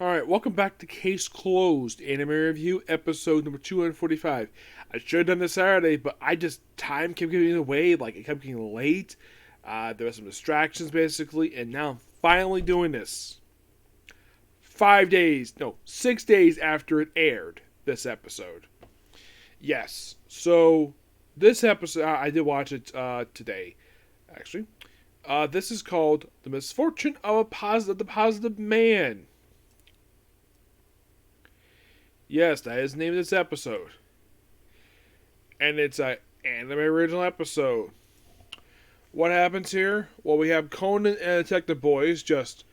Alright, welcome back to Case Closed, Anime Review, episode number 245. I should have done this Saturday, but time kept getting away, it kept getting late. There were some distractions, basically, and now I'm finally doing this. 6 days after it aired, this episode. Yes, so this episode, I did watch it today, actually. This is called The Misfortune of the Positive Man. Yes, that is the name of this episode. And it's an anime original episode. What happens here? Well, we have Conan and Detective Boys just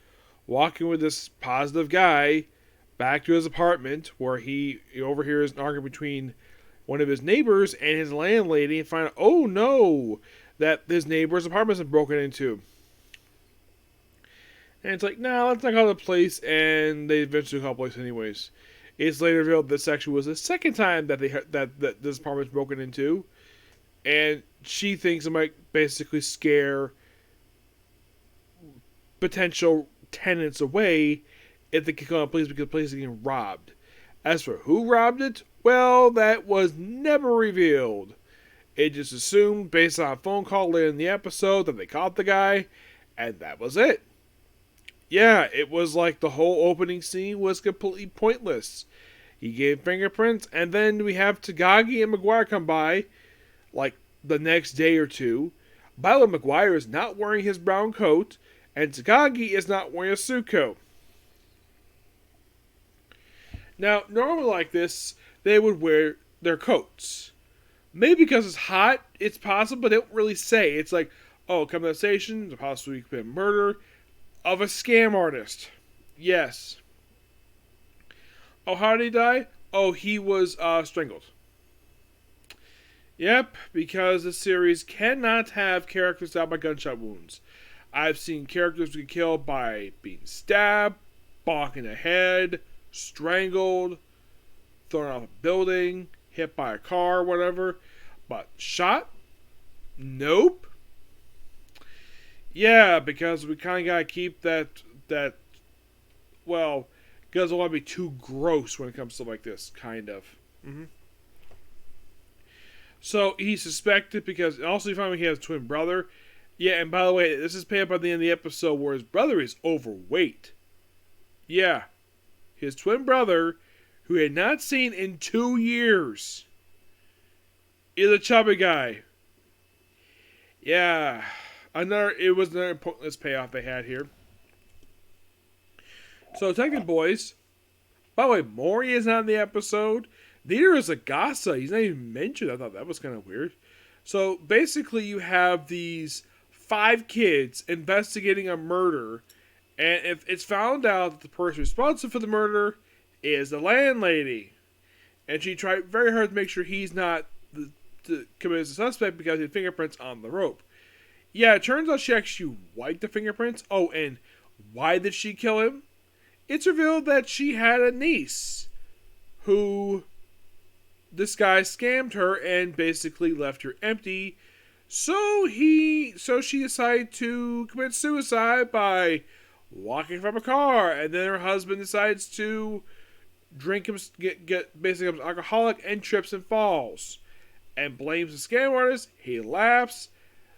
walking with this positive guy back to his apartment where he overhears an argument between one of his neighbors and his landlady and find out, oh no, that his neighbor's apartment's been broken into. And it's like, no, let's not call the police, and they eventually call the police anyways. It's later revealed this actually was the second time that that this apartment was broken into, and she thinks it might basically scare potential tenants away if they can call the police because the police are getting robbed. As for who robbed it, well, that was never revealed. It just assumed, based on a phone call later in the episode, that they caught the guy, and that was it. Yeah, it was like the whole opening scene was completely pointless. He gave fingerprints, and then we have Takagi and Maguire come by, like, the next day or two. By the way, Maguire is not wearing his brown coat, and Takagi is not wearing a suit coat. Now, normally like this, they would wear their coats. Maybe because it's hot, it's possible, but they don't really say. It's like, oh, come to the station, possibly commit murder of a scam artist. Yes. Oh, how did he die? Oh, he was strangled. Yep, because the series cannot have characters died by gunshot wounds. I've seen characters get killed by being stabbed, bonked in the head, strangled, thrown off a building, hit by a car, whatever. But shot? Nope. Yeah, because we kind of got to keep that, well, because I don't want to be too gross when it comes to like this, kind of. So, he's suspected because, also you find out he has a twin brother. Yeah, and by the way, this is paid up by the end of the episode where his brother is overweight. Yeah. His twin brother, who he had not seen in 2 years, is a chubby guy. Yeah. It was another pointless payoff they had here. So, Detective Boys. By the way, Mori is not in the episode. Neither is Agasa. He's not even mentioned. I thought that was kind of weird. So, basically, you have these 5 kids investigating a murder. And if it's found out that the person responsible for the murder is the landlady. And she tried very hard to make sure he's not committed as a suspect because he had fingerprints on the rope. Yeah, it turns out she actually wiped the fingerprints. Oh, and why did she kill him? It's revealed that she had a niece who this guy scammed her and basically left her empty. So she decided to commit suicide by walking from a car, and then her husband decides to drink him, get basically an alcoholic and trips and falls, and blames the scam artist. He laughs.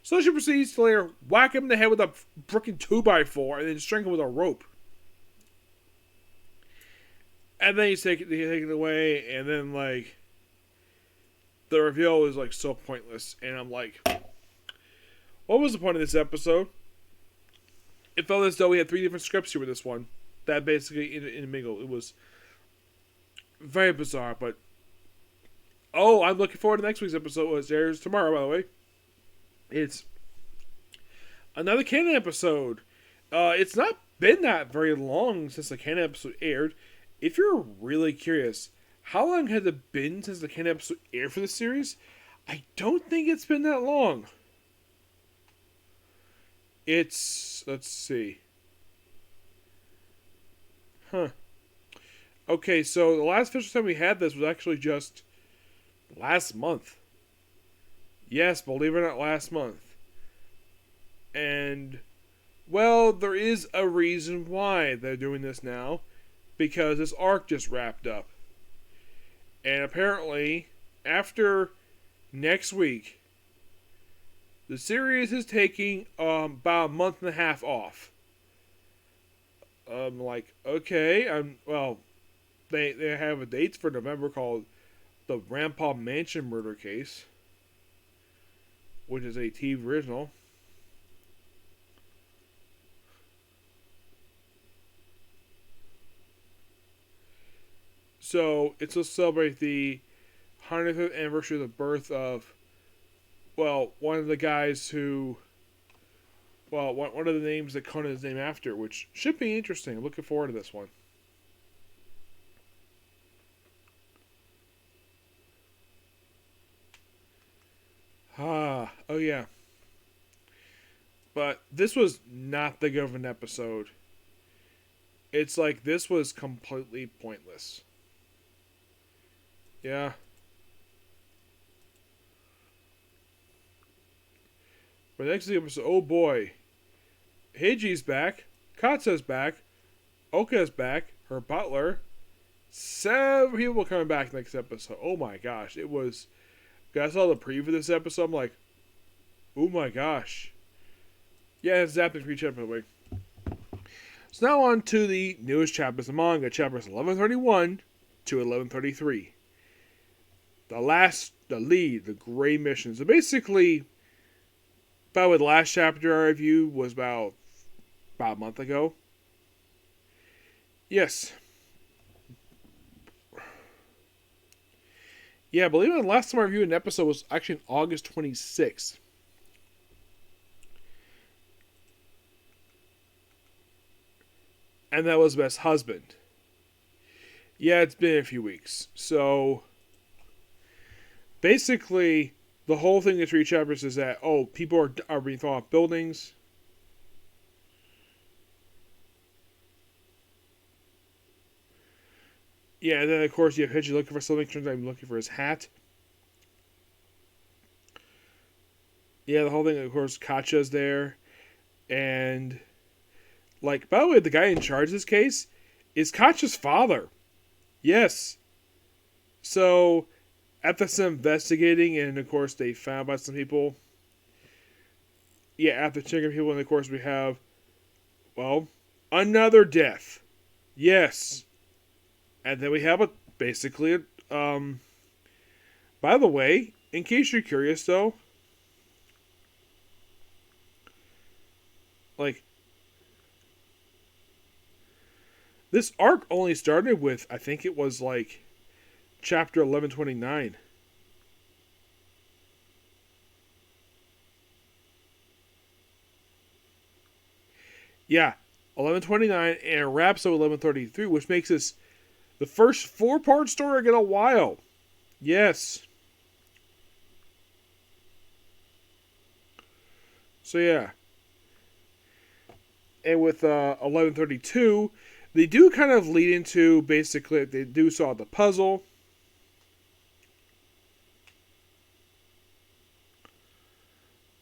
So she proceeds to later whack him in the head with a freaking 2x4 and then strangle him with a rope. And then he's taken away, and then, like, the reveal is, like, so pointless. And I'm like, what was the point of this episode? It felt as though we had 3 different scripts here with this one. That basically intermingled. It was very bizarre, but... Oh, I'm looking forward to next week's episode, which airs tomorrow, by the way. It's another canon episode. It's not been that very long since the canon episode aired. If you're really curious, how long has it been since the canon episode aired for the series? I don't think it's been that long. Let's see. Okay, so the last official time we had this was actually just last month. Yes, believe it or not, last month. And, well, there is a reason why they're doing this now. because this arc just wrapped up. And apparently, after next week, the series is taking about a month and a half off. I'm like, okay, they have a date for November called the Grandpa Mansion Murder Case, which is a TV original. So it's to celebrate the 105th anniversary of the birth of, one of the guys who, one of the names that Conan is named after, which should be interesting. I'm looking forward to this one. Oh yeah. But this was not the good of an episode. It's like this was completely pointless. Yeah. But next episode, oh boy. Heiji's back. Katsu's back. Oka's back. Her butler. 7 people coming back next episode. Oh my gosh. It was. I saw the preview of this episode. I'm like, oh my gosh. Yeah, it's zapping for each episode. By the way. So now on to the newest chapters of manga. Chapters 1131 to 1133. The lead, the gray mission. So basically, by the way, the last chapter I reviewed was about a month ago. Yes. Yeah, believe it, the last time I reviewed an episode was actually on August 26th. And that was Best Husband. Yeah, it's been a few weeks. So, basically, the whole thing in the 3 chapters is that, people are being thrown off buildings. Yeah, and then of course you have Hitchy looking for something. Turns out he's looking for his hat. Yeah, the whole thing, of course, Katja's there. And, by the way, the guy in charge of this case is Katja's father. Yes. So, after some investigating, and of course they found by some people. Yeah, after checking people, and of course we have, another death. Yes. And then we have basically, by the way, in case you're curious though, this arc only started with, I think it was chapter 1129. Yeah, 1129, and it wraps up 1133, which makes this the first 4-part story in a while. Yes. So yeah. And with 1132, they do kind of lead into, basically, they do solve the puzzle.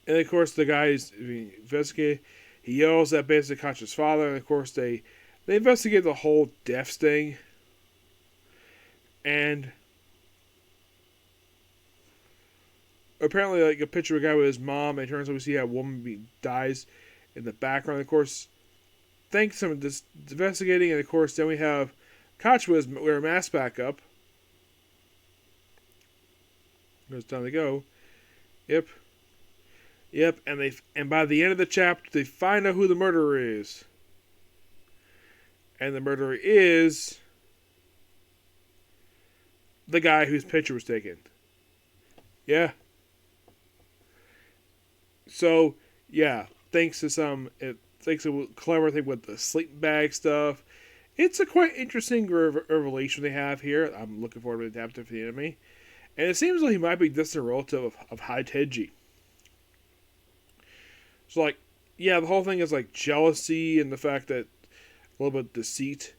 And of course, the guys investigate. He yells at basically Katja's father, and of course they investigate the whole deaths thing. And apparently, a picture of a guy with his mom, and it turns out we see a woman dies in the background. Of course, thanks to this investigating, and of course, then we have Katja with her mask back up. It's time to go. Yep. And by the end of the chapter, they find out who the murderer is. And the murderer is the guy whose picture was taken. Yeah. So, yeah, thanks to a clever thing with the sleeping bag stuff. It's a quite interesting revelation they have here. I'm looking forward to the adaptation for the anime. And it seems like he might be distant relative of Haiteji. So, the whole thing is, jealousy and the fact that a little bit of deceit.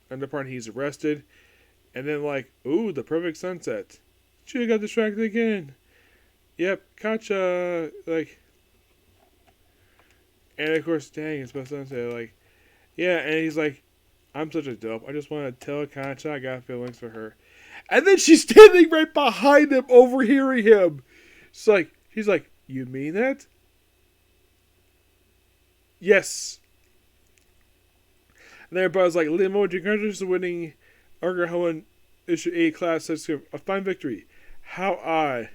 And the part he's arrested. And then, ooh, the perfect sunset. She got distracted again. Yep, Katja, and of course, dang, it's supposed to say, yeah, and he's like, I'm such a dope. I just want to tell Concha I got feelings for her. And then she's standing right behind him, overhearing him. She's like, you mean that? Yes. And then everybody's like, Limo, congratulations to winning Argahoan Issue A class. That's a fine victory. How odd.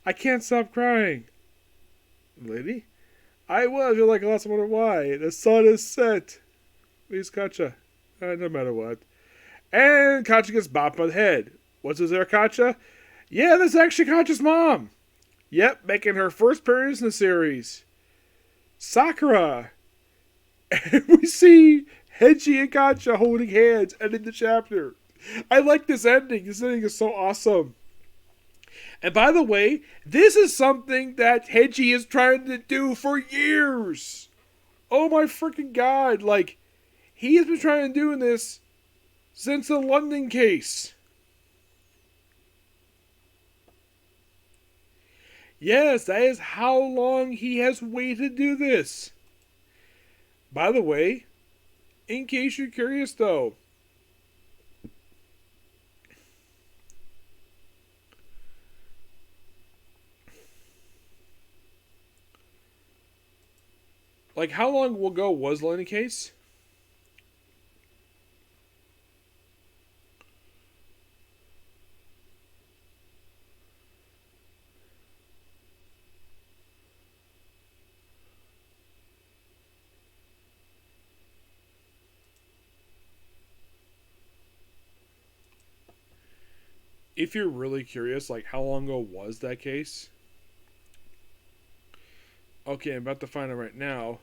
I can't stop crying. Lady? I will. I feel like I lost. I wonder why. The sun is set. Please, Katja. No matter what. And Katja gets bopped on the head. What's this there, Katja? Yeah, that's actually Katja's mom. Yep, making her first appearance in the series. Sakura. And we see Heiji and Katja holding hands, ending the chapter. I like this ending. This ending is so awesome. And by the way, this is something that Heiji is trying to do for years. Oh my freaking god. Like, he has been trying to do this since the London case. Yes, that is how long he has waited to do this. By the way, in case you're curious though, like how long ago was the London case? If you're really curious, like how long ago was that case? Okay, I'm about to find it right now.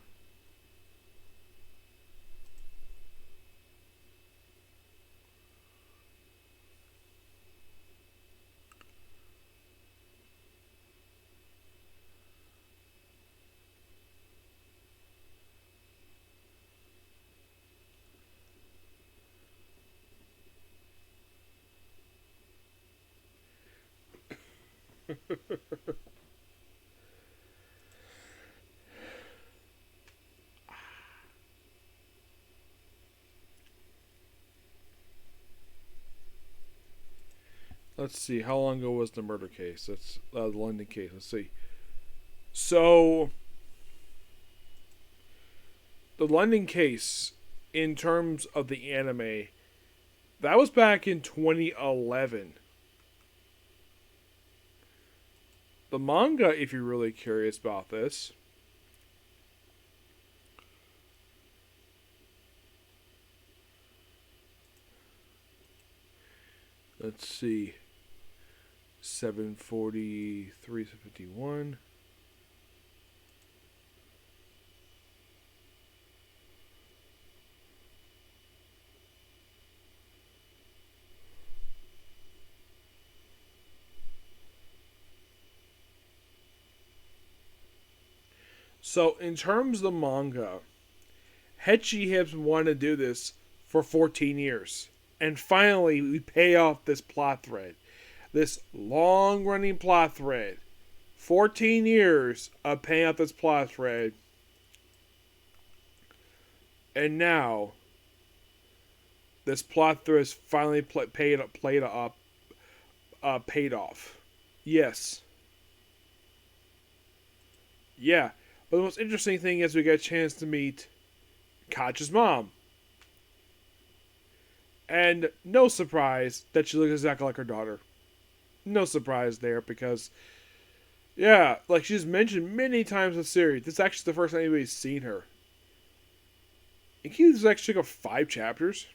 Let's see, how long ago was the murder case? That's the London case. Let's see. So, the London case, in terms of the anime, that was back in 2011. The manga, if you're really curious about this, let's see, 743, 751. So, in terms of the manga, Hechi has wanted to do this for 14 years. And finally, we pay off this plot thread. This long running plot thread. 14 years of paying off this plot thread. And now, this plot thread is finally paid off. Yes. Yeah. But the most interesting thing is we get a chance to meet Katja's mom. And no surprise that she looks exactly like her daughter. No surprise there because, yeah, like she's mentioned many times in the series, this is actually the first time anybody's seen her. And Keith's actually got 5 chapters.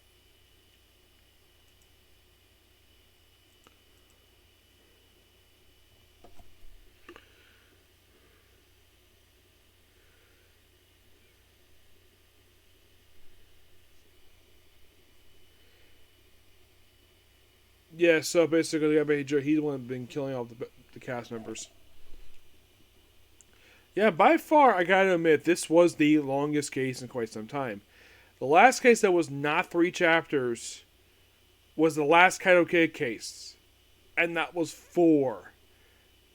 Yeah, so basically, he's the one that's been killing all the cast members. Yeah, by far, I gotta admit, this was the longest case in quite some time. The last case that was not 3 chapters was the last Kaido Kid case. And that was 4.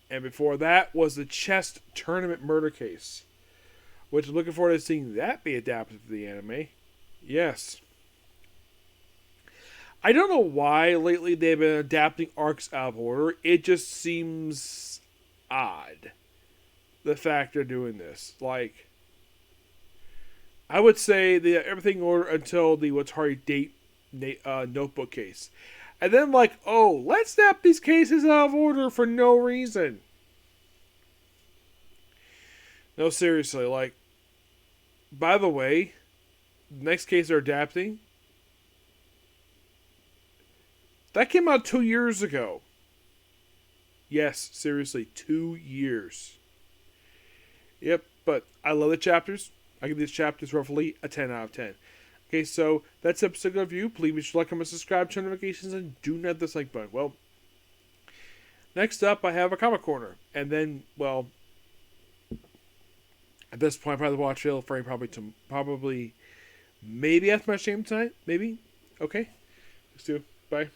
And before that was the chess tournament murder case. Which I'm looking forward to seeing that be adapted to the anime. Yes. I don't know why lately they've been adapting arcs out of order. It just seems odd. The fact they're doing this. Like, I would say the everything in order until the Watari date notebook case. And then, like, oh, let's snap these cases out of order for no reason. No, seriously, like, by the way, the next case they're adapting, that came out 2 years ago. Yes, seriously, 2 years. Yep, but I love the chapters. I give these chapters roughly a 10 out of 10. Okay, so that's episode of you. Please be sure to like, comment, subscribe, turn notifications, and do not dislike button. Well, next up, I have a comic corner. And then, well, at this point, I probably watch Fatal Frame probably maybe after my stream tonight. Maybe. Okay. Let's do it. Bye.